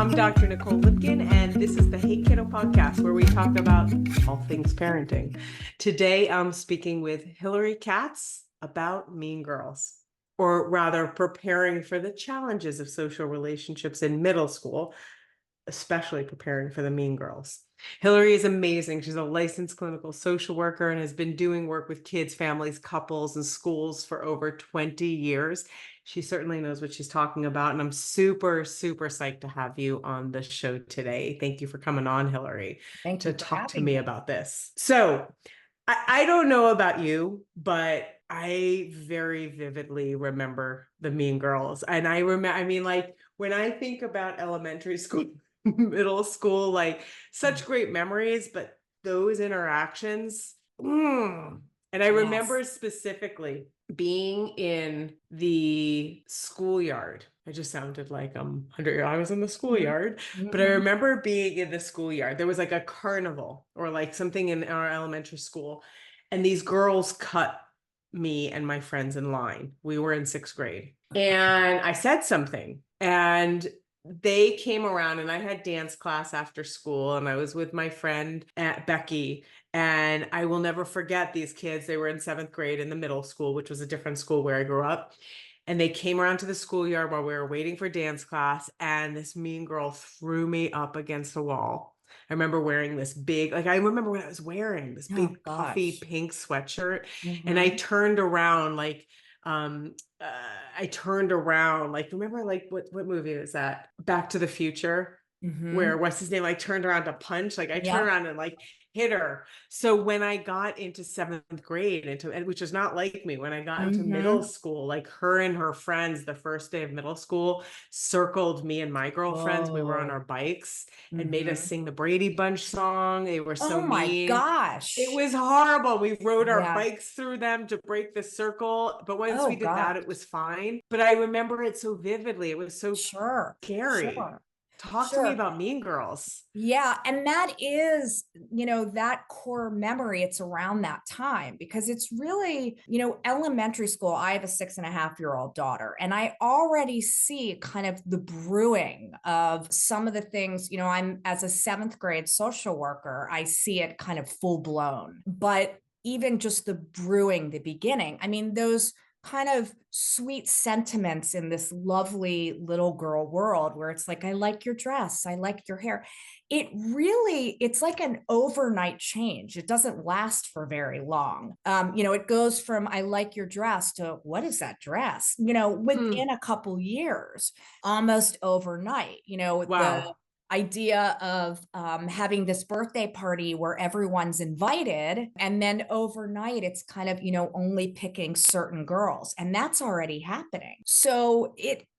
I'm Dr. Nicole Lipkin, and this is the Hey Kiddo podcast where we talk about all things parenting. Today, I'm speaking with Hilary Katz about Mean Girls, or rather, preparing for the challenges of social relationships in middle school, especially preparing for the Mean Girls. Hilary is amazing. She's a licensed clinical social worker and has been doing work with kids, families, couples, and schools for over 20 years. She certainly knows what she's talking about, and I'm super, super psyched to have you on the show today. Thank you for coming on, Hilary, Thank to you for talk to having me me. about this. So I don't know about you, but I very vividly remember the Mean Girls. And like when I think about elementary school, middle school, like such great memories, but those interactions. And I Yes. remember specifically being in the schoolyard. I just sounded like I'm 100. I was in the Mhm. schoolyard, but I Mhm. remember being in the schoolyard. There was like a carnival or like something in our elementary school, and these girls cut me and my friends in line. We were in sixth grade, and I said something, and they came around, and I had dance class after school, and I was with my friend at Becky, and I will never forget these kids. They were in seventh grade in the middle school, which was a different school where I grew up. And they came around to the schoolyard while we were waiting for dance class, and this mean girl threw me up against a wall. I remember wearing this big, like I remember what I was wearing, this Oh big puffy gosh. pink sweatshirt. And I Mhm. turned around um uh, I turned around, like, remember, like, what movie was that? Back to the Future, where Mhm. what's his name, like, turned around to punch, like I turned Yep. around and like hit her. So when I got into seventh grade, which is not like me, when I got into middle Mhm. school, like her and her friends, the first day of middle school, circled me and my girlfriends. We were on our Oh. bikes and made us Mhm. sing the Brady Bunch song. They were so Oh my mean. It gosh. was horrible. We rode our Yeah. bikes through them to break the circle. But once we Oh did that, gosh. it was fine. But I remember it so vividly. It was so Sure. scary. Sure. Talk to me Sure. about Mean Girls. Yeah, and that is, that core memory. It's around that time because it's really, elementary school. I have a 6.5-year-old daughter, and I already see kind of the brewing of some of the things. I'm as a seventh grade social worker, I see it kind of full blown. But even just the brewing, the beginning, I mean, those kind of sweet sentiments in this lovely little girl world where it's like, I like your dress, I like your hair. It's like an overnight change. It doesn't last for very long. It goes from I like your dress to what is that dress, Hmm. within a couple years, almost overnight. The Wow. idea of having this birthday party where everyone's invited, and then overnight it's kind of only picking certain girls, and that's already happening. So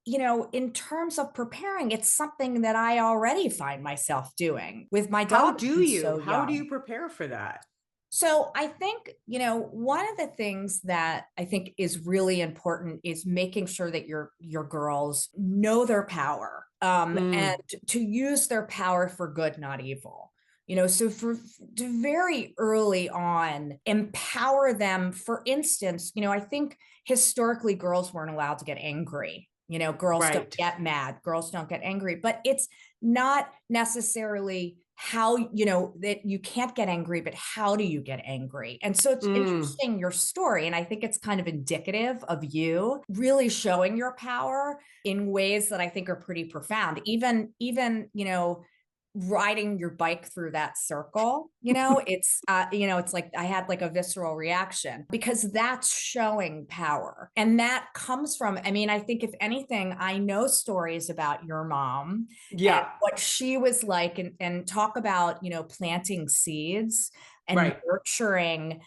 in terms of preparing, it's something that I already find myself doing with my daughter who's so How do young. you prepare for that? So I think, one of the things that I think is really important is making sure that your girls know their power, and Mm, to use their power for good, not evil. So to very early on, empower them. For instance, I think historically girls weren't allowed to get angry. Girls don't right. get mad, girls don't get angry, but it's not necessarily how that you can't get angry, but how do you get angry? And so it's Mm, interesting, your story, and I think it's kind of indicative of you really showing your power in ways that I think are pretty profound. Even riding your bike through that circle, it's like I had like a visceral reaction because that's showing power. And that comes from, I mean, I think if anything, I know stories about your mom and yeah, what she was like, and talk about planting seeds and right, nurturing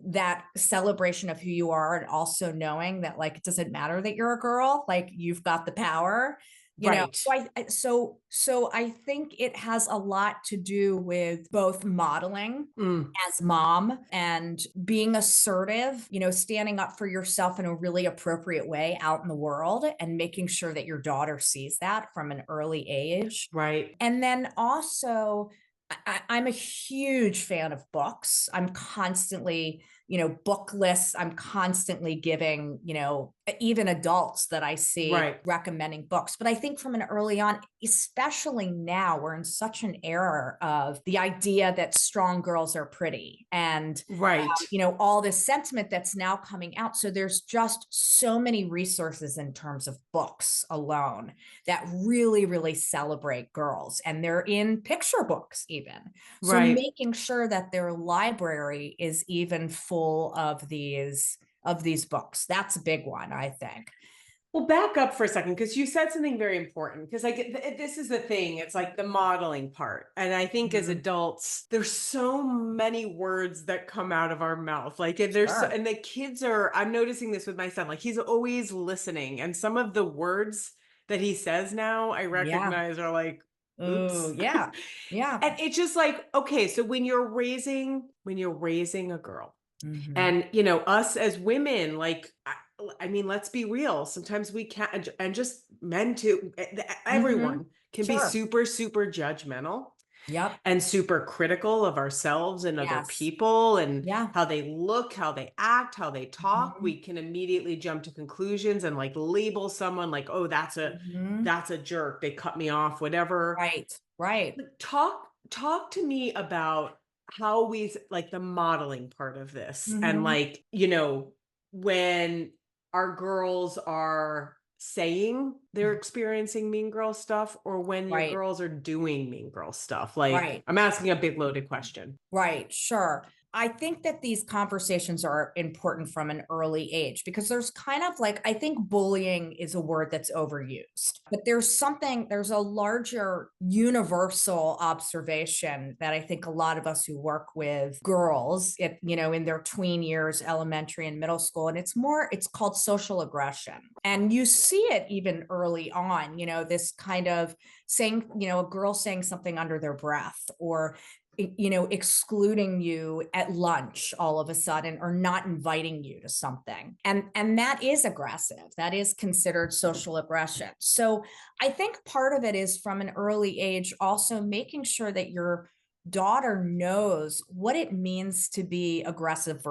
that celebration of who you are, and also knowing that, like, it doesn't matter that you're a girl, like you've got the power. right. So I think it has a lot to do with both modeling Mm, as mom and being assertive, standing up for yourself in a really appropriate way out in the world, and making sure that your daughter sees that from an early age. right. And then also, I'm a huge fan of books. I'm constantly, book lists. I'm constantly giving, even adults that I see Right. recommending books. But I think from an early on, especially now, we're in such an era of the idea that strong girls are pretty and Right. all this sentiment that's now coming out. So there's just so many resources in terms of books alone that really, really celebrate girls. And they're in picture books even. So Right. making sure that their library is even full of these books. That's a big one, I think. Well, back up for a second, because you said something very important. Because like this is the thing, it's like the modeling part. And I think as Mhm. adults, there's so many words that come out of our mouth. Like, and there's Sure. and the kids are, I'm noticing this with my son, like he's always listening. And some of the words that he says now, I Yeah. recognize are like, Oh, oops. yeah. Yeah. And it's just like, okay, so when you're raising a girl, Hmm. and us as women, like I mean, let's be real, sometimes we can't, and just men too, Hmm. everyone can be Sure. super super judgmental Yep. and super critical of ourselves and other Yes. people, and Yeah. how they look, how they act, how they talk. Hmm. We can immediately jump to conclusions and like label someone like, oh, that's a Hmm. that's a jerk, they cut me off, whatever. Right. Right. Like, talk to me about how we, like, the modeling part of this, and Hmm. like, when our girls are saying they're experiencing mean girl stuff, or when your Right. girls are doing mean girl stuff. Like, Right. I'm asking a big loaded question. Right, sure. I think that these conversations are important from an early age because there's kind of like, I think bullying is a word that's overused, but there's a larger universal observation that I think a lot of us who work with girls, in their tween years, elementary and middle school, and it's called social aggression. And you see it even early on, this kind of saying, a girl saying something under their breath, or excluding you at lunch all of a sudden, or not inviting you to something, and that is aggressive. That is considered social aggression. So I think part of it is from an early age also making sure that your daughter knows what it means to be aggressive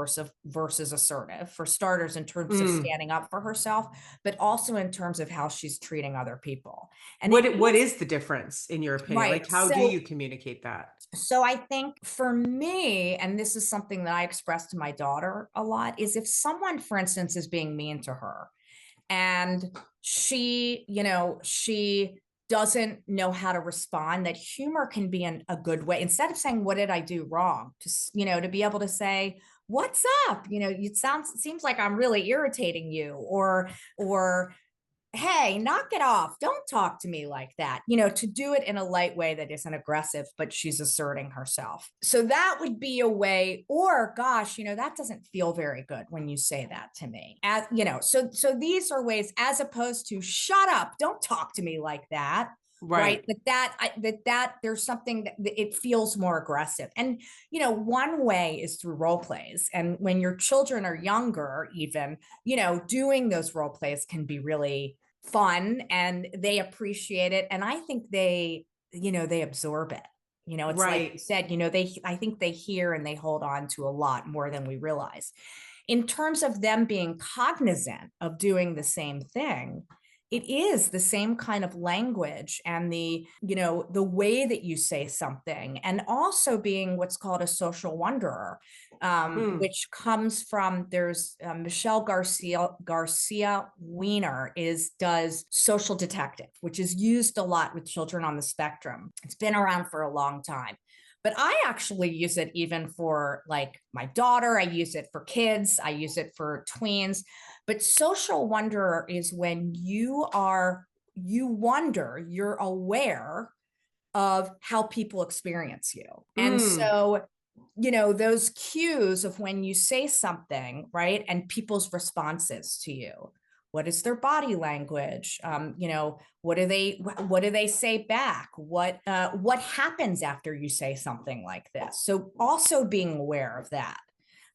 versus assertive, for starters, in terms of Mm. standing up for herself, but also in terms of how she's treating other people. And it What is is the difference in your opinion? right. Like, how do So you communicate that? so I think for me, and this is something that I express to my daughter a lot, is if someone, for instance, is being mean to her and she doesn't know how to respond, that humor can be a good way. Instead of saying, "What did I do wrong?" To be able to say, "What's up? It seems like I'm really irritating you," or "Hey, knock it off. Don't talk to me like that." To do it in a light way that isn't aggressive, but she's asserting herself. So that would be a way. Or, gosh, that doesn't feel very good when you say that to me. So these are ways, as opposed to "shut up, don't talk to me like that." Right. Right. That there's something that it feels more aggressive. And, one way is through role plays. And when your children are younger, even, doing those role plays can be really fun, and they appreciate it. And I think they absorb it. It's like you Right. said, I think they hear and they hold on to a lot more than we realize. In terms of them being cognizant of doing the same thing, it is the same kind of language, and the way that you say something, and also being what's called a social wanderer, Hmm. which comes from, there's Michelle Garcia Weiner does social detective, which is used a lot with children on the spectrum. It's been around for a long time. But I actually use it even for, like, my daughter. I use it for kids. I use it for tweens. But social wanderer is when you wonder, you're aware of how people experience you. And Mm. so, those cues of when you say something, right? And people's responses to you. What is their body language? What do they say back? What happens after you say something like this? So also being aware of that.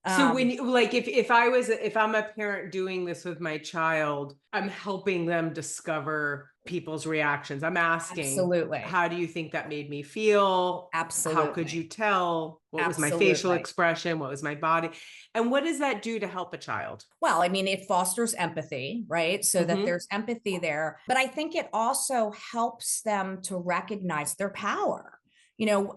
So when Um, you, like, if I'm a parent doing this with my child, I'm helping them discover people's reactions. I'm asking, Absolutely. how do you think that made me feel? How could Absolutely. you tell? What was my facial Absolutely. expression? What was my body? And what does that do to help a child? Well, I mean, it fosters empathy, right? So that Mm-hmm. there's empathy there. But I think it also helps them to recognize their power.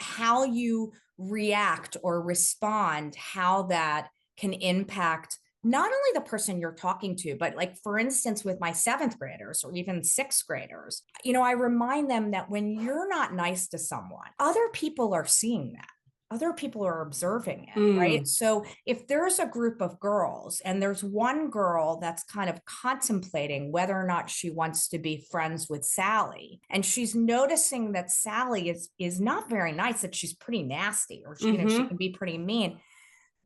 How you react or respond, how that can impact not only the person you're talking to, but like, for instance, with my seventh graders or even sixth graders, I remind them that when you're not nice to someone, other people are seeing that. Other people are observing it, right? Mm. So if there's a group of girls and there's one girl that's kind of contemplating whether or not she wants to be friends with Sally, and she's noticing that Sally is not very nice, that she's pretty nasty, or she Mm-hmm. can be pretty mean,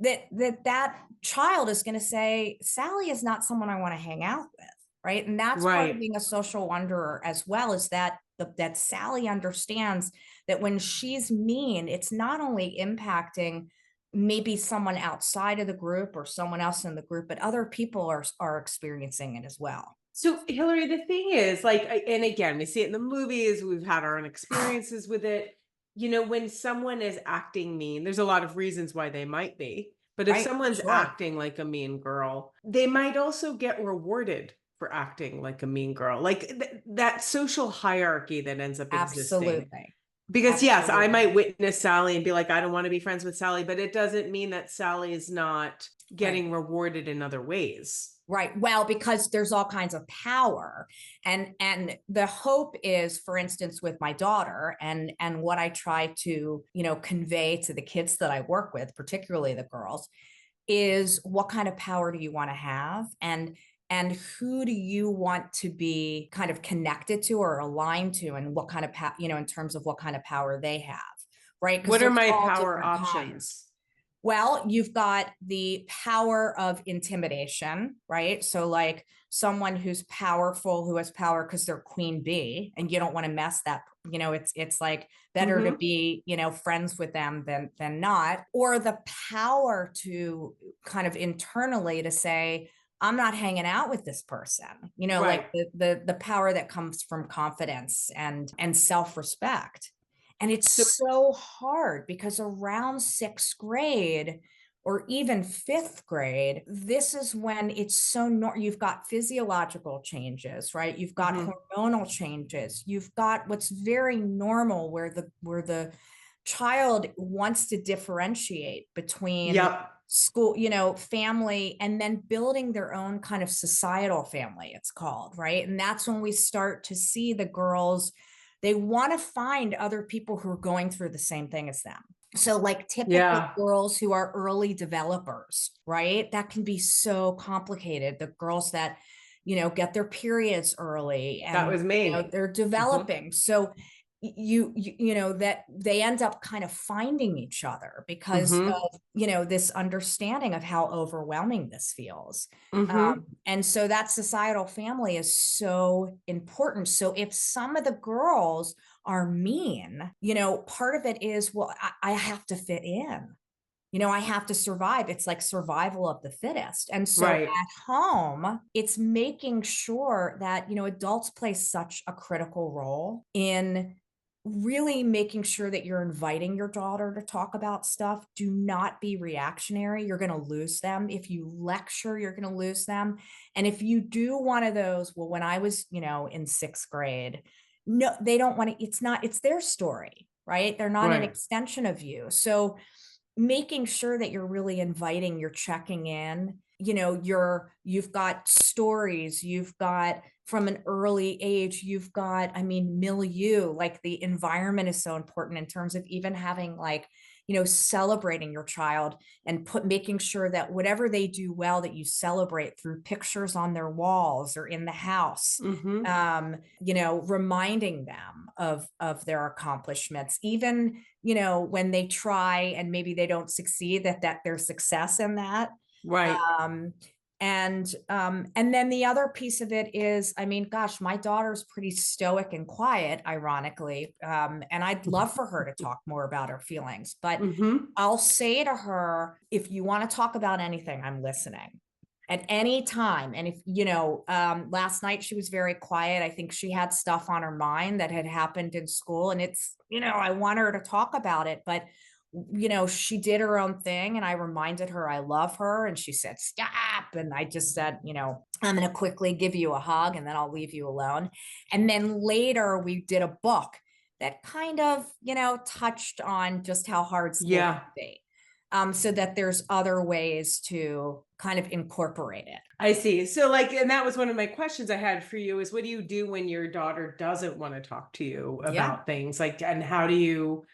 that child is going to say, Sally is not someone I want to hang out with, right? And that's part of Right. being a social wanderer as well, is that that Sally understands that when she's mean, it's not only impacting maybe someone outside of the group or someone else in the group, but other people are experiencing it as well. So, Hilary, the thing is, like, and again, we see it in the movies, we've had our own experiences with it. When someone is acting mean, there's a lot of reasons why they might be. But if Right? someone's Sure. acting like a mean girl, they might also get rewarded for acting like a mean girl. Like that social hierarchy that ends up existing. Absolutely. Because, yes, I Absolutely. might witness Sally and be like, I don't want to be friends with Sally, but it doesn't mean that Sally is not Right. getting rewarded in other ways. Right. Well, because there's all kinds of power. And the hope is, for instance, with my daughter, and what I try to, convey to the kids that I work with, particularly the girls, is what kind of power do you want to have? And who do you want to be kind of connected to or aligned to, and what kind of in terms of what kind of power they have, right? Because What are there's my all power different kinds. options? Well, you've got the power of intimidation, right? So like someone who's powerful, who has power because they're queen bee, and you don't want to mess that, it's like better to Mm-hmm. be, friends with them than not. Or the power to kind of internally to say, I'm not hanging out with this person. Like Right. the power that comes from confidence and self-respect. And it's So, so hard because around sixth grade or even fifth grade, this is when it's so you've got physiological changes, right? You've got mhm. hormonal changes. You've got what's very normal, where the child wants to differentiate between Yep. school, family, and then building their own kind of societal family, it's called, right? And that's when we start to see the girls, they want to find other people who are going through the same thing as them. So like typical Yeah. girls who are early developers, right? That can be so complicated. The girls that, get their periods early That and, was me. they're Hmm. developing. So that they end up kind of finding each other because Hmm. of, this understanding of how overwhelming this feels. Hmm. And so that societal family is so important. So if some of the girls are mean, part of it is, well, I have to fit in. I have to survive. It's like survival of the fittest. And so Right. at home, it's making sure that, adults play such a critical role in really making sure that you're inviting your daughter to talk about stuff. Do not be reactionary. You're going to lose them. If you lecture, you're going to lose them. And if you do one of those, well, when I was, in sixth grade, no, they don't want to, it's their story, right? They're not an Right. extension of you. So making sure that you're really inviting, you're checking in, you've got stories, you've got from an early age, you've got, I mean, milieu, like the environment is so important in terms of even having like, celebrating your child and making sure that whatever they do well, that you celebrate through pictures on their walls or in the house. Hmm. Reminding them of their accomplishments, even, when they try and maybe they don't succeed, that there's success in that. Right. um, and then the other piece of it is, I mean, gosh, my daughter's pretty stoic and quiet, ironically, and I'd love for her to talk more about her feelings, but Hmm. I'll say to her, if you want to talk about anything, I'm listening. at any time. And if, last night she was very quiet. I think she had stuff on her mind that had happened in school, and it's, I want her to talk about it, but she did her own thing, and I reminded her I love her, and she said, stop. And I just said, I'm going to quickly give you a hug and then I'll leave you alone. And then later we did a book that kind of, touched on just how hard school Yeah. can be. So that there's other ways to kind of incorporate it. I see. So and that was one of my questions I had for you is what do you do when your daughter doesn't want to talk to you about things? And how do you,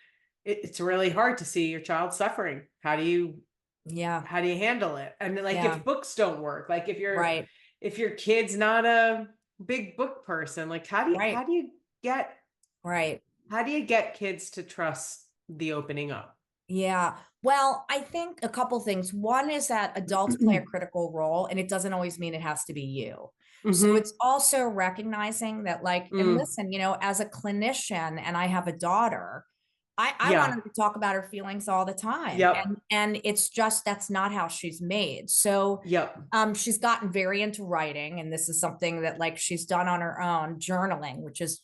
it's really hard to see your child suffering. How do you handle it? And if books don't work, if your kid's not a big book person, how do you get kids to trust the opening up? Yeah. Well, I think a couple things. One is that adults play a critical role, and it doesn't always mean it has to be you. So it's also recognizing that, and listen, as a clinician, and I have a daughter, I want her to talk about her feelings all the time. And it's just, that's not how she's made. So she's gotten very into writing, and this is something that she's done on her own, journaling, which is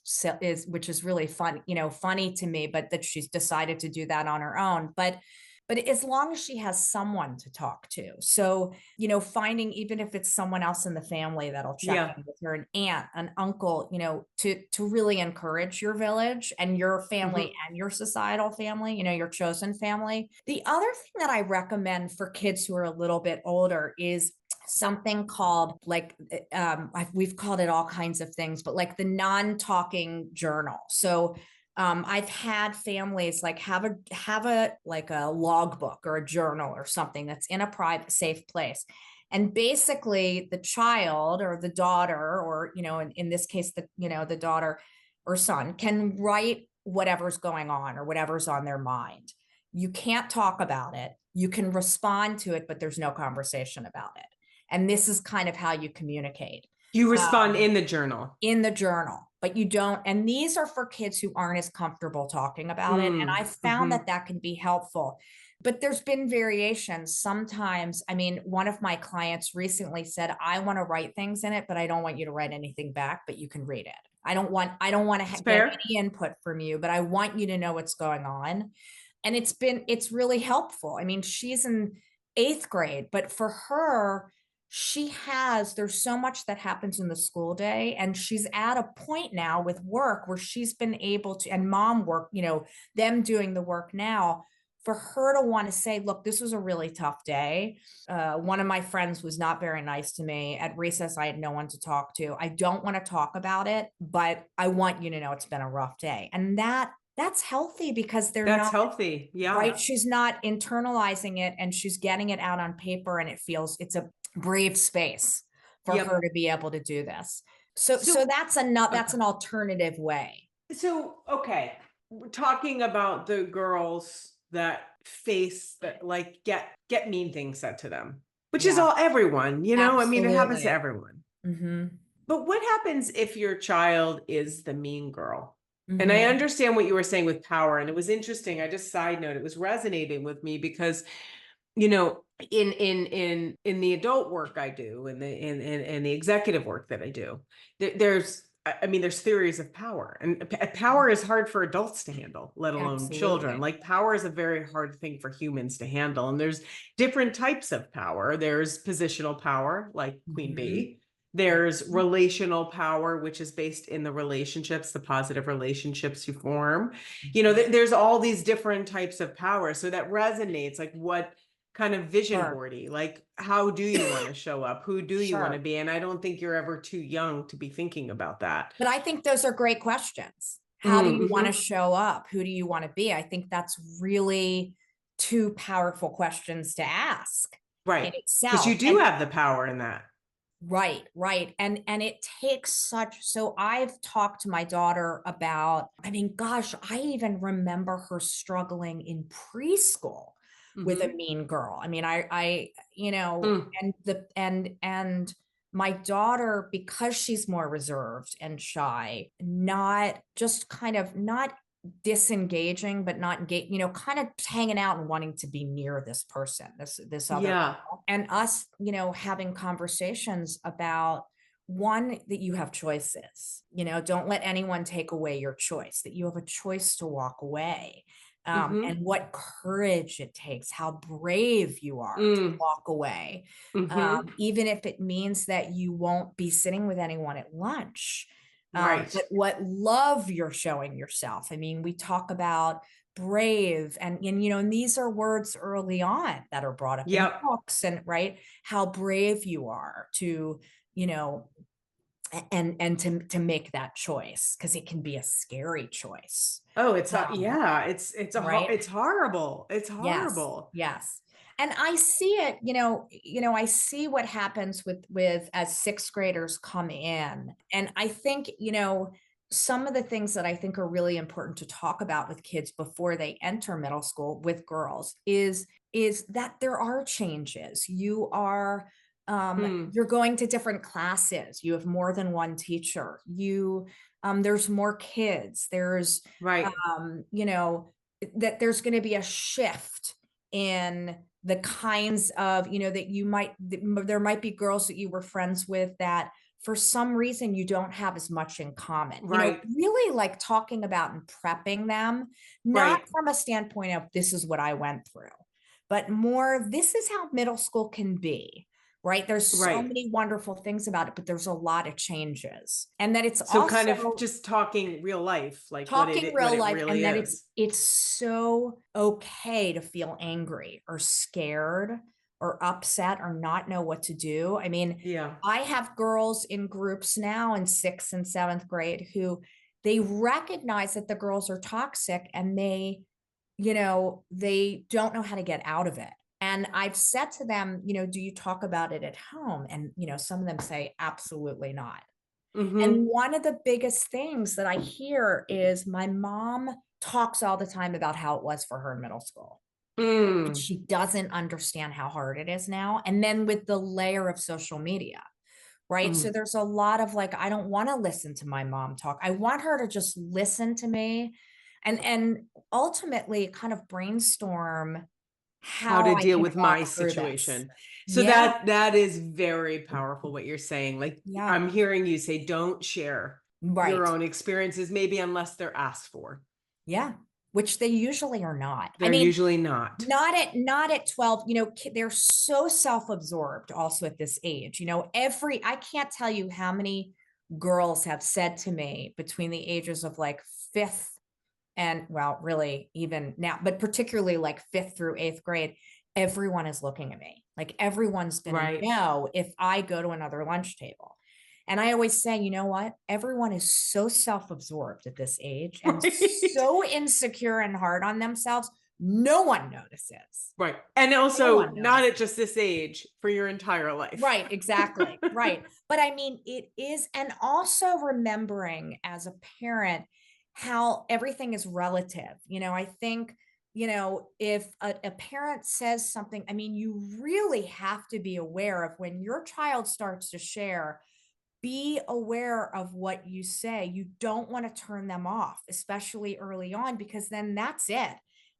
really fun, funny to me, but that she's decided to do that on her own. But as long as she has someone to talk to. So, finding, even if it's someone else in the family that'll check in with her, an aunt, an uncle, to really encourage your village and your family and your societal family, your chosen family. The other thing that I recommend for kids who are a little bit older is something called we've called it all kinds of things, but the non-talking journal. So I've had families have a logbook or a journal or something that's in a private, safe place. And basically the child or the daughter, or, in this case, the daughter or son can write whatever's going on or whatever's on their mind. You can't talk about it. You can respond to it, but there's no conversation about it. And this is kind of how you communicate. You respond in the journal. But you don't. And these are for kids who aren't as comfortable talking about it. And I found that can be helpful. But there's been variations. Sometimes, one of my clients recently said, I want to write things in it, but I don't want you to write anything back, but you can read it. I don't want to get any input from you, but I want you to know what's going on. And it's really helpful. She's in 8th grade, but for her, there's so much that happens in the school day, and she's at a point now with work where she's been able to, and mom work, them doing the work now, for her to want to say, look, this was a really tough day. One of my friends was not very nice to me at recess. I had no one to talk to. I don't want to talk about it, but I want you to know it's been a rough day. And that's healthy, because that's healthy. Yeah. Right. She's not internalizing it, and she's getting it out on paper, and it's a brave space for her to be able to do this. So that's an alternative way. So, okay. We're talking about the girls that face that get mean things said to them, which is everyone, Absolutely. It happens to everyone. But what happens if your child is the mean girl? And I understand what you were saying with power. And it was interesting. I just side note, it was resonating with me because, in the adult work I do, and the executive work that I do, there's theories of power, and power is hard for adults to handle, let alone Absolutely. Children. Power is a very hard thing for humans to handle. And there's different types of power. There's positional power, like Queen Bee. There's relational power, which is based in the relationships, the positive relationships you form. There's all these different types of power. So that resonates. What kind of vision boardy, how do you want to show up? Who do you want to be? And I don't think you're ever too young to be thinking about that. But I think those are great questions. How do you want to show up? Who do you want to be? I think that's really 2 powerful questions to ask. Right. Because you do have the power in that. Right. And it takes so I've talked to my daughter about, gosh, I even remember her struggling in preschool with a mean girl. And my daughter, because she's more reserved and shy, not disengaging, but not engage, kind of hanging out and wanting to be near this person, this other Yeah. girl. And us, having conversations about one, that you have choices, don't let anyone take away your choice, that you have a choice to walk away. Mm-hmm. And what courage it takes, how brave you are to Mm. walk away, Mm-hmm. even if it means that you won't be sitting with anyone at lunch. Right. But what love you're showing yourself. I mean, we talk about brave and these are words early on that are brought up in Yep. books, and right, how brave you are to, you know, and to make that choice, because it can be a scary choice. Oh, Um, yeah, right. it's horrible. It's Yes, horrible. yes. And I see it, I see what happens with as sixth graders come in. And I think, some of the things that I think are really important to talk about with kids before they enter middle school with girls is that there are changes. Mm. You're going to different classes. You have more than one teacher. There's more kids. There's Right. you know, that there's going to be a shift in the kinds of, that there might be girls that you were friends with that for some reason you don't have as much in common. Right. Really like talking about and prepping them, not Right. from a standpoint of this is what I went through, but more this is how middle school can be. Right. There's so Right. many wonderful things about it, but there's a lot of changes. And that it's So kind also of just talking real life, like talking what real it life, really and that is. it's so okay to feel angry or scared or upset or not know what to do. I mean, Yeah. I have girls in groups now in sixth and seventh grade who they recognize that the girls are toxic, and they don't know how to get out of it. And I've said to them, do you talk about it at home? And some of them say absolutely not. Mm-hmm. And one of the biggest things that I hear is my mom talks all the time about how it was for her in middle school. But Mm. she doesn't understand how hard it is now. And then with the layer of social media, right? So Mm. there's a lot of like, I don't want to listen to my mom talk. I want her to just listen to me and ultimately kind of brainstorm How how to I deal can with walk my through this. situation. So Yeah. that is very powerful what you're saying. Like Yeah. I'm hearing you say don't share your Right. own experiences, maybe unless they're asked for. Yeah. Which they usually are not. I They're mean, usually not. not at 12, they're so self-absorbed also at this age. I can't tell you how many girls have said to me between the ages of like fifth and, well, really even now, but particularly like fifth through eighth grade, everyone is looking at me. Like everyone's going to Right. know if I go to another lunch table. And I always say, you know what? Everyone is so self-absorbed at this age and Right. so insecure and hard on themselves. No one notices. Right. And No also one not at notices. just this age, for your entire life. Right, exactly. Right. But I mean, it is, and also remembering as a parent how everything is relative. I think, if a parent says something, I mean, you really have to be aware of when your child starts to share, be aware of what you say. You don't want to turn them off, especially early on, because then that's it.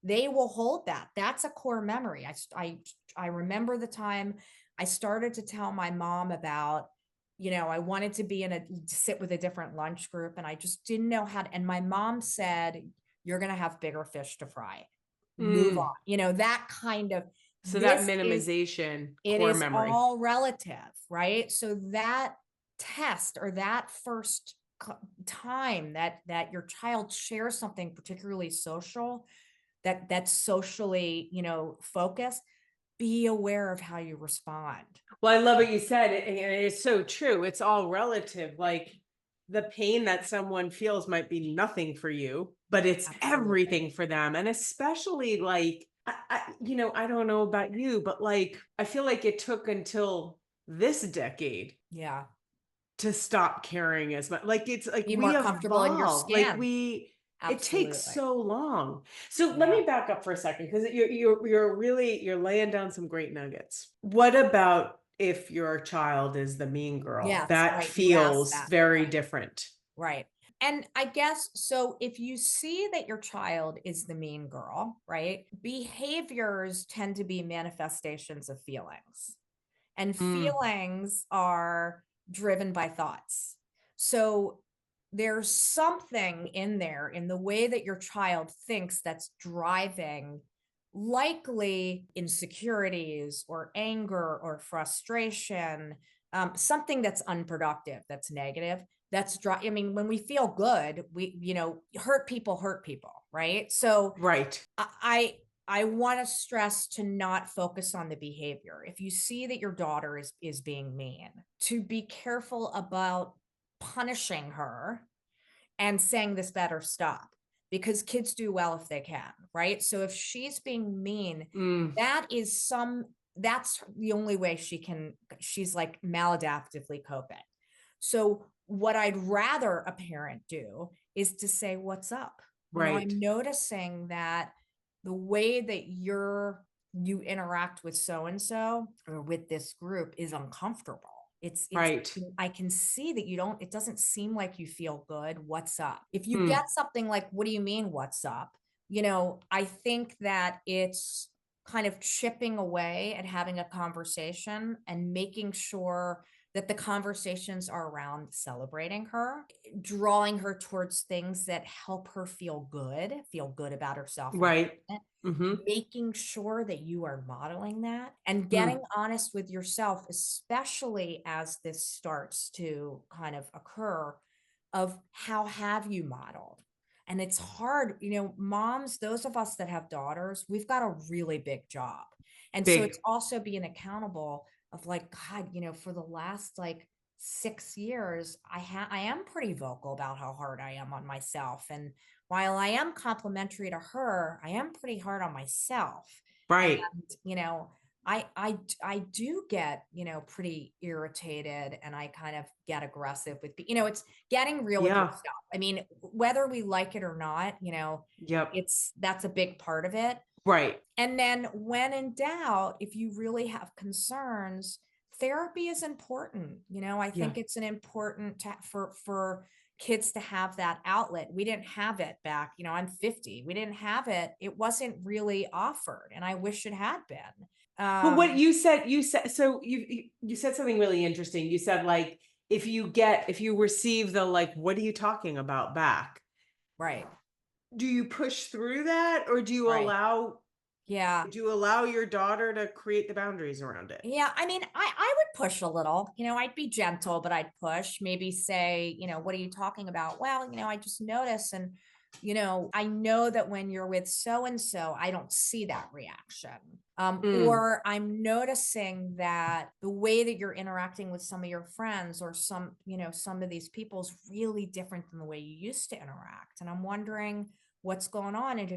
They will hold that. That's a core memory. I remember the time I started to tell my mom about, I wanted to be sit with a different lunch group, and I just didn't know how to, and my mom said, you're going to have bigger fish to fry. Move Mm. on. That kind of, So that this is minimization it core is memory. all relative, right? So that test or that first time that your child shares something particularly social, that's socially, focused, be aware of how you respond. Well, I love what you said. And it's so true. It's all relative. Like the pain that someone feels might be nothing for you, but it's Absolutely. everything for them. And especially like, I don't know about you, but like, I feel like it took until this decade Yeah. to stop caring as much. Like it's like Be we more comfortable in your evolve. Like skin. it takes Absolutely. so long. So let Yeah. me back up for a second because you're laying down some great nuggets. What about if your child is the mean girl? Yes, That right. You asked feels that. very Right. different. Right. And I guess so if you see that your child is the mean girl, right? Behaviors tend to be manifestations of feelings. And Mm, feelings are driven by thoughts. So there's something in there in the way that your child thinks that's driving likely insecurities or anger or frustration, something that's unproductive, that's negative. I mean, when we feel good, hurt people, right? So right. I I want to stress to not focus on the behavior. If you see that your daughter is being mean, to be careful about punishing her and saying this better stop, because kids do well if they can, right? So if she's being mean, Mm, that's the only way she's like maladaptively coping. So what I'd rather a parent do is to say, what's up? right. I'm noticing that the way that you interact with so and so or with this group is uncomfortable. It's Right. I can see that it doesn't seem like you feel good. What's up? If you Hmm. get something like, what do you mean, what's up? I think that it's kind of chipping away at having a conversation and making sure that the conversations are around celebrating her, drawing her towards things that help her feel good about herself and Right. Mm-hmm. making sure that you are modeling that and getting Mm, honest with yourself, especially as this starts to kind of occur, of how have you modeled? And it's hard, moms, those of us that have daughters, we've got a really big job. And so big. it's also being accountable of like, God, for the last like 6 years, I am pretty vocal about how hard I am on myself. And while I am complimentary to her, I am pretty hard on myself. And, Right. you know, I do get, pretty irritated and I kind of get aggressive with, it's getting real with Yeah. yourself. I mean, whether we like it or not, Yep. that's a big part of it. Right. And then when in doubt, if you really have concerns, therapy is important. I Yeah. think it's an important for kids to have that outlet. We didn't have it back, I'm 50. We didn't have it. It wasn't really offered, and I wish it had been. But what Um, you said, so you said something really interesting. You said like if you receive the like, what are you talking about back? right, Do you push through that, or right. Yeah. do you allow your daughter to create the boundaries around it? Yeah, I mean, I would push a little. I'd be gentle, but I'd push. Maybe say, what are you talking about? Well, I just notice, and I know that when you're with so and so, I don't see that reaction. Mm, Or I'm noticing that the way that you're interacting with some of your friends or some of these people is really different than the way you used to interact. And I'm wondering what's going on, and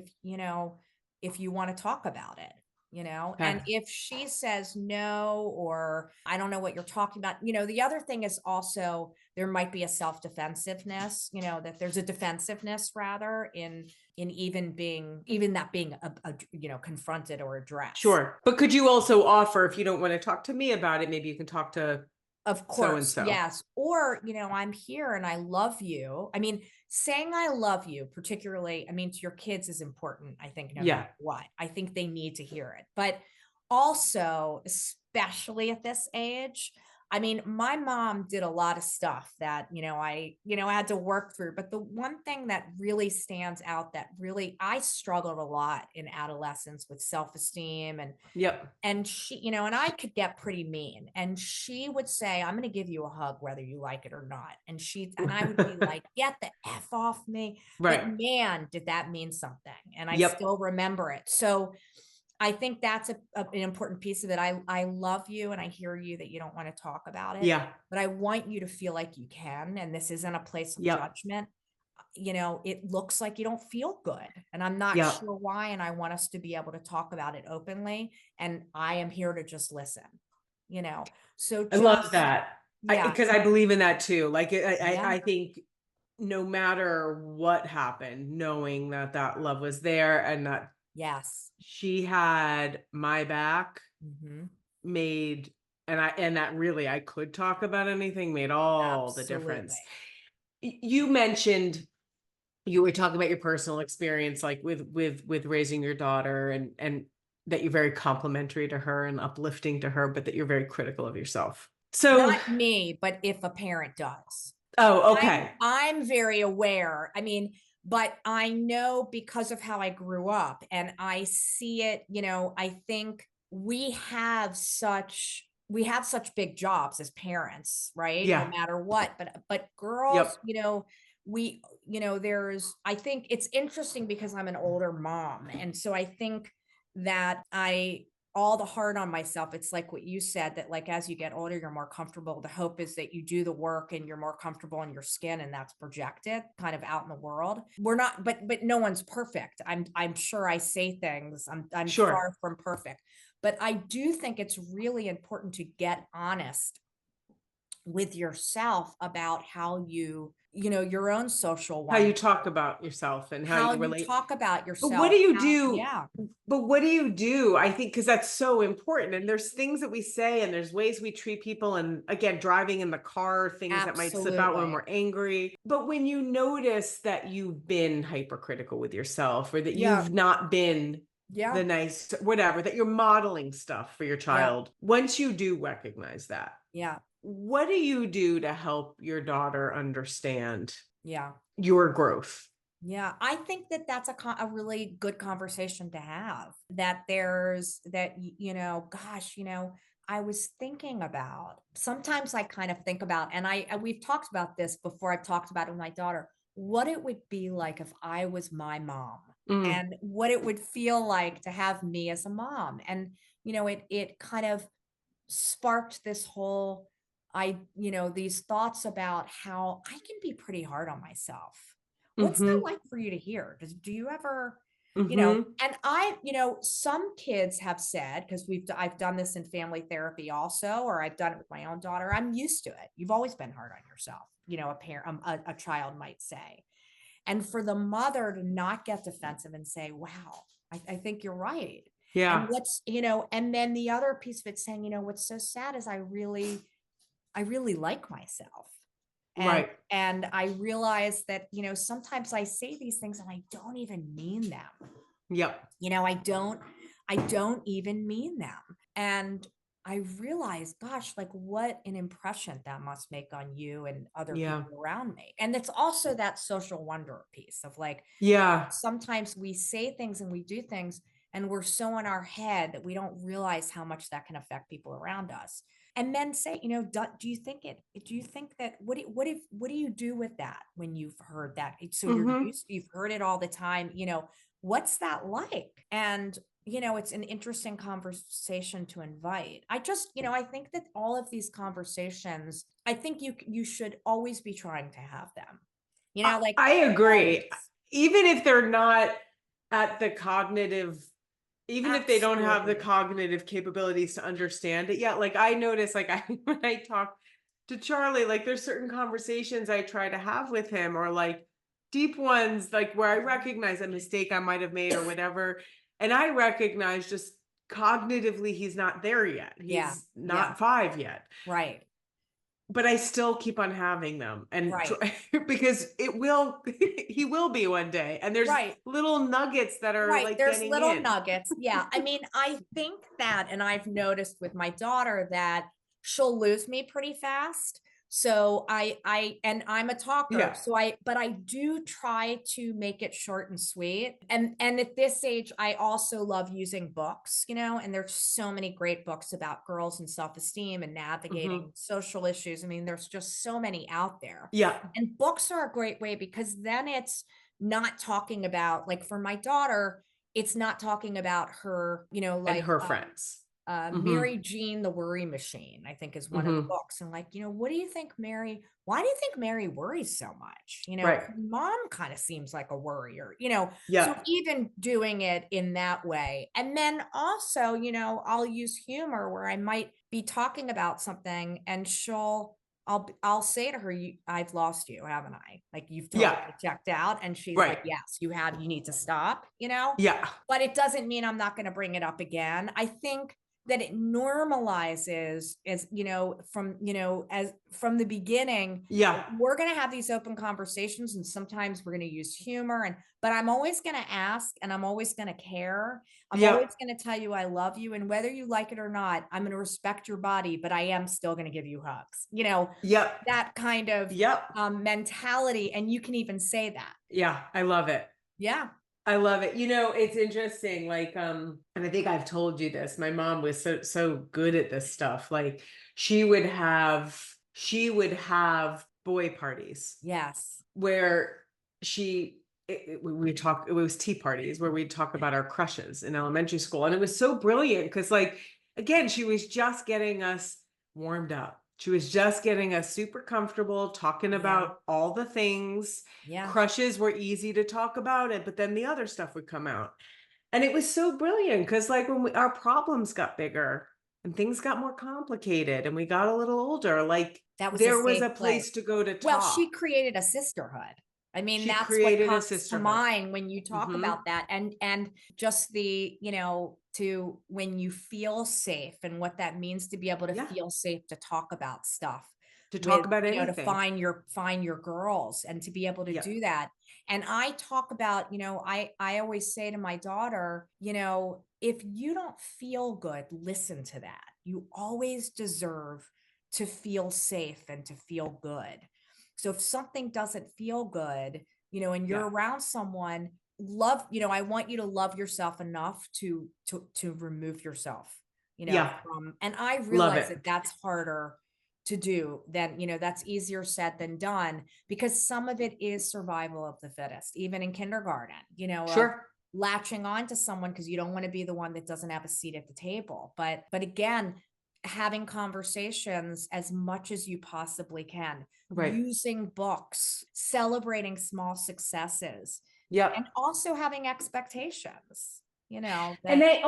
if you want to talk about it. And okay. if she says no, or I don't know what you're talking about, the other thing is also there might be a self-defensiveness, that there's a defensiveness rather in even that being confronted or addressed. Sure. But could you also offer, if you don't want to talk to me about it, maybe you can talk to Of so and course, so. yes. Or, I'm here and I love you. I mean, saying I love you, particularly, I mean, to your kids is important, I think, no Yeah. matter what. I think they need to hear it. But also, especially at this age, I mean, my mom did a lot of stuff that, I had to work through. But the one thing that really stands out that really I struggled a lot in adolescence with self-esteem Yep. and she, and I could get pretty mean. And she would say, I'm going to give you a hug, whether you like it or not. And I would be like, get the F off me. But Right. man, did that mean something. And I Yep. still remember it. So I think that's an important piece of it. I love you and I hear you that you don't want to talk about it, Yeah. but I want you to feel like you can. And this isn't a place of Yep. judgment. It looks like you don't feel good and I'm not Yep. sure why. And I want us to be able to talk about it openly. And I am here to just listen, you know? So I love just, that. yeah, Because I believe in that too. Like yeah, I think no matter what happened, knowing that that love was there and that yes. she had my back Hmm. made, and that really I could talk about anything, made all the Absolutely. difference. You mentioned, you were talking about your personal experience, like with raising your daughter, and that you're very complimentary to her and uplifting to her, but that you're very critical of yourself. So, Not me, but if a parent does. oh, I'm okay. I'm very aware. I mean, but I know because of how I grew up and I see it, I think we have such big jobs as parents, right? No Yeah. matter what. But girls, Yep. we, there's I think it's interesting because I'm an older mom. And so I think that I all the hard on myself. It's like what you said, that like as you get older, you're more comfortable. The hope is that you do the work and you're more comfortable in your skin, and that's projected kind of out in the world. We're not, but no one's perfect. I'm sure I say things. I'm Sure. far from perfect. But I do think it's really important to get honest with yourself about how your own social How you wonder, talk about yourself and how how you you relate. talk about But what yourself, do you how, do? yeah, But what do you do? I think because that's so important. And there's things that we say, and there's ways we treat people. And again, driving in the car, things that might slip out when absolutely. we're angry. But when you notice that you've been hypercritical with yourself, or that Yeah, you've not been yeah, the nice, whatever, that you're modeling stuff for your yeah, child, once you do recognize that, yeah, what do you do to help your daughter understand yeah. your growth? Yeah, I think that that's a really good conversation to have. That there's that, gosh, I was thinking about, sometimes I kind of think about, and we've talked about this before. I've talked about it with my daughter, what it would be like if I was my mom, Mm, and what it would feel like to have me as a mom. And, it kind of sparked this whole, these thoughts about how I can be pretty hard on myself. What's that mm-hmm. like for you to hear? Do you ever, Mm-hmm. and some kids have said, because I've done this in family therapy also, or I've done it with my own daughter. I'm used to it. You've always been hard on yourself, a parent, a child might say. And for the mother to not get defensive and say, wow, I think you're right. And Yeah. and then the other piece of it saying, what's so sad is I really like myself. And Right. and I realize that, sometimes I say these things and I don't even mean them. Yep. I don't even mean them. And I realize, gosh, like what an impression that must make on you and other Yeah. people around me. And it's also that social wonder piece of like, Yeah. sometimes we say things and we do things and we're so in our head that we don't realize how much that can affect people around us. And then say, do you think that what do you do with that when you've heard that? So Mm-hmm. you've heard it all the time, what's that like? And it's an interesting conversation to invite. I think that all of these conversations, I think you should always be trying to have them. Like I agree. always. Even if they're not at the cognitive, even if they don't have the Absolutely. cognitive capabilities to understand it yet, like I notice, like I when I talk to Charlie, like there's certain conversations I try to have with him, or like deep ones, like where I recognize a mistake I might have made or whatever. And I recognize just cognitively he's not there yet. Yeah. He's Yeah. not 5 yet. Right. But I still keep on having them, and Right. because he will be one day, and there's Right. little nuggets that are Right. like There's getting little in. nuggets. Yeah. I mean, I think that, and I've noticed with my daughter that she'll lose me pretty fast. So and I'm a talker. Yeah. But I do try to make it short and sweet. And at this age, I also love using books, and there's so many great books about girls and self-esteem and Hmm. navigating social issues. I mean, there's just so many out there. Yeah. And books are a great way because then it's not talking about, like, for my daughter, it's not talking about her, And like her friends. Hmm. Mary Jean the Worry Machine, I think is one of the Hmm. books. And like, why do you think Mary worries so much? Right. Mom kind of seems like a worrier, so Yeah. even doing it in that way. And then also, I'll use humor where I might be talking about something and I'll say to her, I've lost you, haven't I? Like, you've totally Yeah. checked out. And she's Right. like, yes, you have, you need to stop, Yeah. but it doesn't mean I'm not going to bring it up again. I think that it normalizes as, from, as from the beginning, Yeah. we're going to have these open conversations and sometimes we're going to use humor but I'm always going to ask and I'm always going to care. I'm always Yep. going to tell you I love you, and whether you like it or not, I'm going to respect your body, but I am still going to give you hugs, Yep. that kind of Yep. mentality. And you can even say that. Yeah. I love it. Yeah. I love it. It's interesting. Like, and I think I've told you this. My mom was so good at this stuff. Like, she would have boy parties Yes. where we talk. It was tea parties where we'd talk about our crushes in elementary school, and it was so brilliant because, like, again, she was just getting us warmed up. She was just getting us super comfortable talking Yeah. about all the things. Yeah. Crushes were easy to talk about it, but then the other stuff would come out. And it was so brilliant because, like, when our problems got bigger and things got more complicated and we got a little older, like, That was a there was safe a place. place to go to Well, she talk. created a sisterhood. I mean, She that's what created a comes to sisterhood. mind when you talk Hmm. about that. And just the, to when you feel safe and what that means to be able to Yeah. feel safe to talk about stuff To talk with, about to anything. find your girls and to be able to Yeah. do that. And I talk about, I always say to my daughter, if you don't feel good, listen to that. You always deserve to feel safe and to feel good. So if something doesn't feel good, and Yeah. you're around someone, I want you to love yourself enough to remove yourself, Yeah. from, and I Love realize that it. that's harder to do than, that's easier said than done, because some of it is survival of the fittest, even in kindergarten, of Sure. latching on to someone because you don't want to be the one that doesn't have a seat at the table. But again, having conversations as much as you possibly can, Right. using books, celebrating small successes, and Yep. also having expectations, And that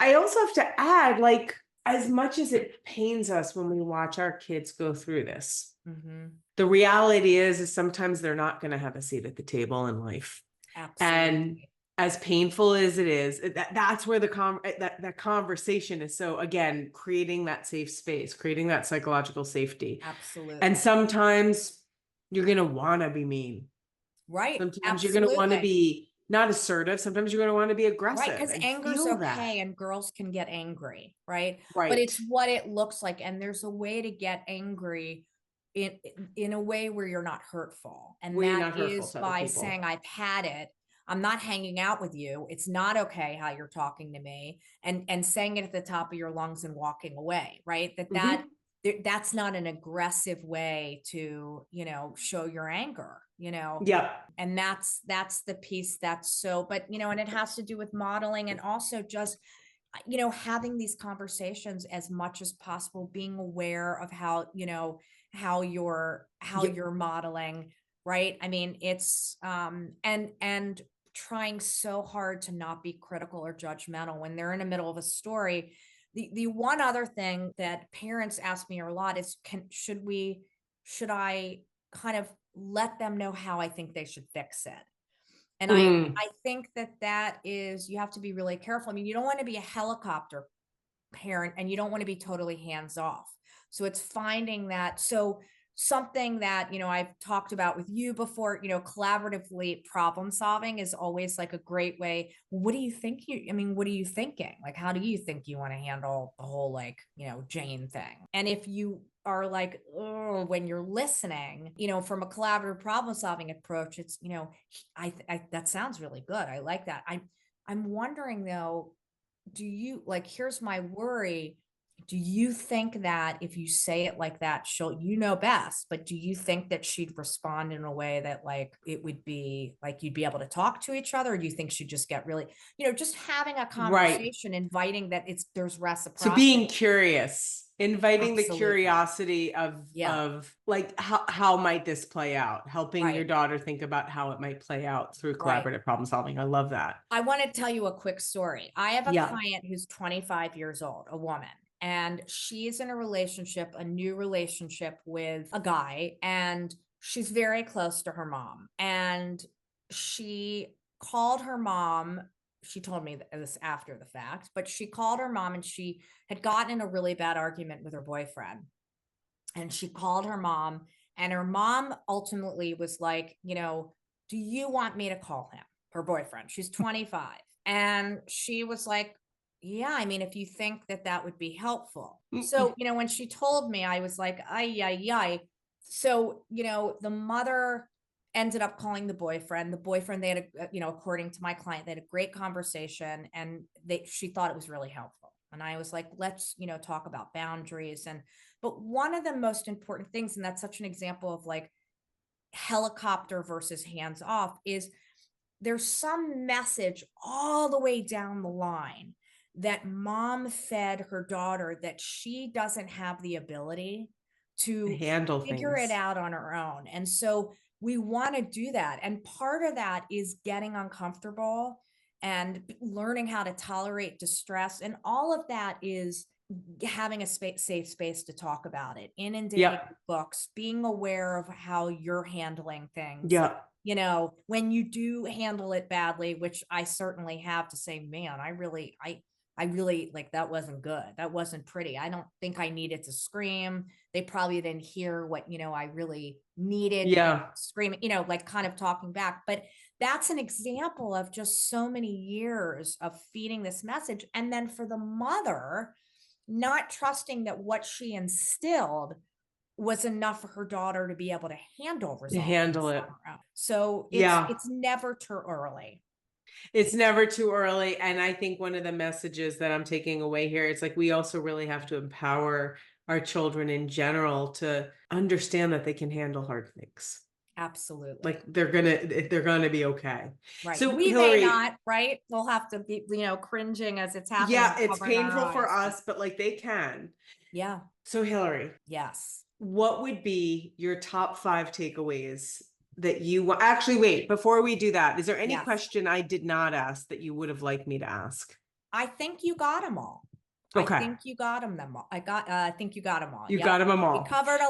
I also have to add, like, as much as it pains us when we watch our kids go through this, Mhm. the reality is sometimes they're not going to have a seat at the table in life. And Absolutely. as painful as it is, that's where that conversation is. So again, creating that safe space, creating that psychological safety. And Absolutely. sometimes you're going to want to be mean. Right. Sometimes you're going to want to Absolutely. be not assertive. Sometimes you're going to want to be Right, aggressive because and anger's feel that. okay and girls can get angry, right? But Right. it's what it looks like, and there's a way to get angry in in a way where you're not hurtful, and Where you're that not hurtful is to other by people. saying, "I've had it. I'm not hanging out with you. It's not okay how you're talking to me," and saying it at the top of your lungs and walking away, right? Hmm. That's not an aggressive way to, show your anger, Yeah. and that's the piece that's so, but and it has to do with modeling, and also just having these conversations as much as possible, being aware of how how Yep. you're modeling, right? I mean, it's and trying so hard to not be critical or judgmental when they're in the middle of a story. The one other thing that parents ask me a lot is, should I kind of let them know how I think they should fix it? And Mm. I think that is, you have to be really careful. I mean, you don't want to be a helicopter parent and you don't want to be totally hands off. So it's finding that. So something that, I've talked about with you before, collaboratively problem solving is always like a great way. What do you think I mean, what are you thinking? Like, how do you think you want to handle the whole, like, Jane thing? And if you are like, oh, when you're listening, from a collaborative problem solving approach, it's, that sounds really good. I like that. I'm wondering though, do you, like, here's my worry. Do you think that if you say it like that, best, but do you think that she'd respond in a way that, like, it would be like you'd be able to talk to each other? Or do you think she'd just get really, just having a Right. conversation, inviting that there's So being reciprocity? curious, inviting the Absolutely. curiosity of Yeah. of like how might this play out? Helping your Right. daughter think about how it might play out through Right. collaborative problem solving. I love that. I want to tell you a quick story. I have a Yeah. client who's 25 years old, a woman, and she's in a relationship, a new relationship with a guy, and she's very close to her mom. And she called her mom. she told me this after the fact, but she called her mom and she had gotten in a really bad argument with her boyfriend. And she called her mom, and her mom ultimately was like, do you want me to call him? Her boyfriend. She's 25. And she was like, yeah, I mean, if you think that that would be helpful. So, when she told me, I was like, ay, ay, ay. So, the mother ended up calling the boyfriend. The boyfriend, they had according to my client, they had a great conversation, and she thought it was really helpful. And I was like, let's, talk about boundaries. But one of the most important things, and that's such an example of like helicopter versus hands off, is there's some message all the way down the line that mom fed her daughter that she doesn't have the ability to handle figure things. it out on her own. And so we want to do that. And part of that is getting uncomfortable and learning how to tolerate distress. And all of that is having a safe space to talk about it, inundating books, being aware of how you're handling things. Yeah. When you do handle it badly, which I certainly have, to say, man, I really like, that wasn't good. That wasn't pretty. I don't think I needed to scream. They probably didn't hear what, I really needed. Screaming, like kind of talking back. But that's an example of just so many years of feeding this message. And then for the mother, not trusting that what she instilled was enough for her daughter to be able to handle it. So it's never too early. It's never too early. And I think one of the messages that I'm taking away here, it's like, we also really have to empower our children in general to understand that they can handle hard things. Absolutely. Like they're gonna be okay. Right. So we Hilary, may not, right? We'll have to be, cringing as it's happening. Yeah, it's painful for us, but like they can. Yeah. So Hilary. Yes. What would be your top 5 takeaways that you actually, wait, before we do that, is there any question I did not ask that you would have liked me to ask? I think you got them all. Okay. I think you got them all. I think you got them all. You got them all. We covered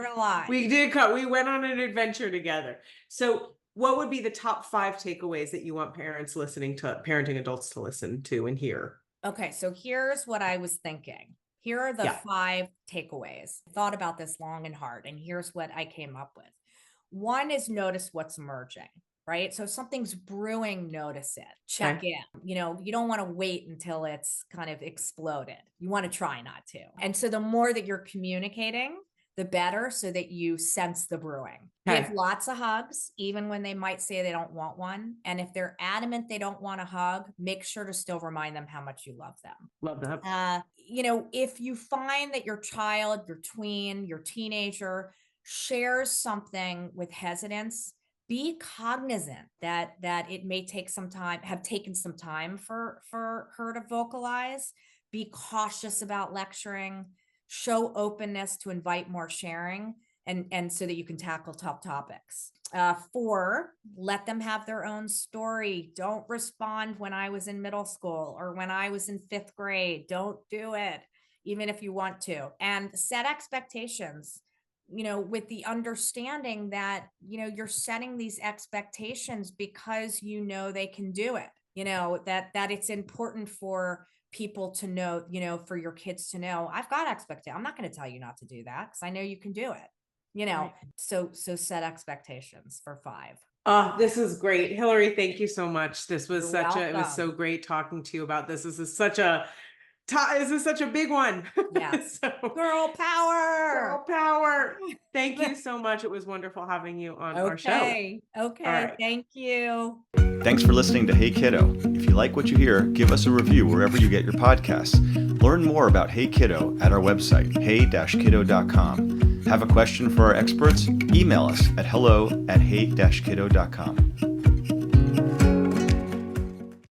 a lot. We did we went on an adventure together. So what would be the top 5 takeaways that you want parenting adults to listen to and hear? Okay. So here's what I was thinking. Here are the 5 takeaways. I thought about this long and hard, and here's what I came up with. One is notice what's emerging, right? So if something's brewing, notice it, check in. You don't want to wait until it's kind of exploded. You want to try not to. And so the more that you're communicating, the better, so that you sense the brewing. Give lots of hugs, even when they might say they don't want one. And if they're adamant they don't want a hug, make sure to still remind them how much you love them. Love that. If you find that your child, your tween, your teenager shares something with hesitance, be cognizant that it may have taken some time for her to vocalize. Be cautious about lecturing. Show openness to invite more sharing, and so that you can tackle tough topics. 4, let them have their own story. Don't respond when I was in middle school or when I was in 5th grade. Don't do it, even if you want to. And set expectations, with the understanding that, you're setting these expectations because they can do it, that it's important for people to know, for your kids to know, I've got expectations. I'm not going to tell you not to do that because I know you can do it, right. So set expectations for 5. This is great. Hilary, thank you so much. This was it was so great talking to you about this. This is such a big one. Yes. Girl power. Thank you so much. It was wonderful having you on our show. Okay. Right. Thank you. Thanks for listening to Hey Kiddo. If you like what you hear, give us a review wherever you get your podcasts. Learn more about Hey Kiddo at our website, hey-kiddo.com. Have a question for our experts? Email us at hello@hey-kiddo.com.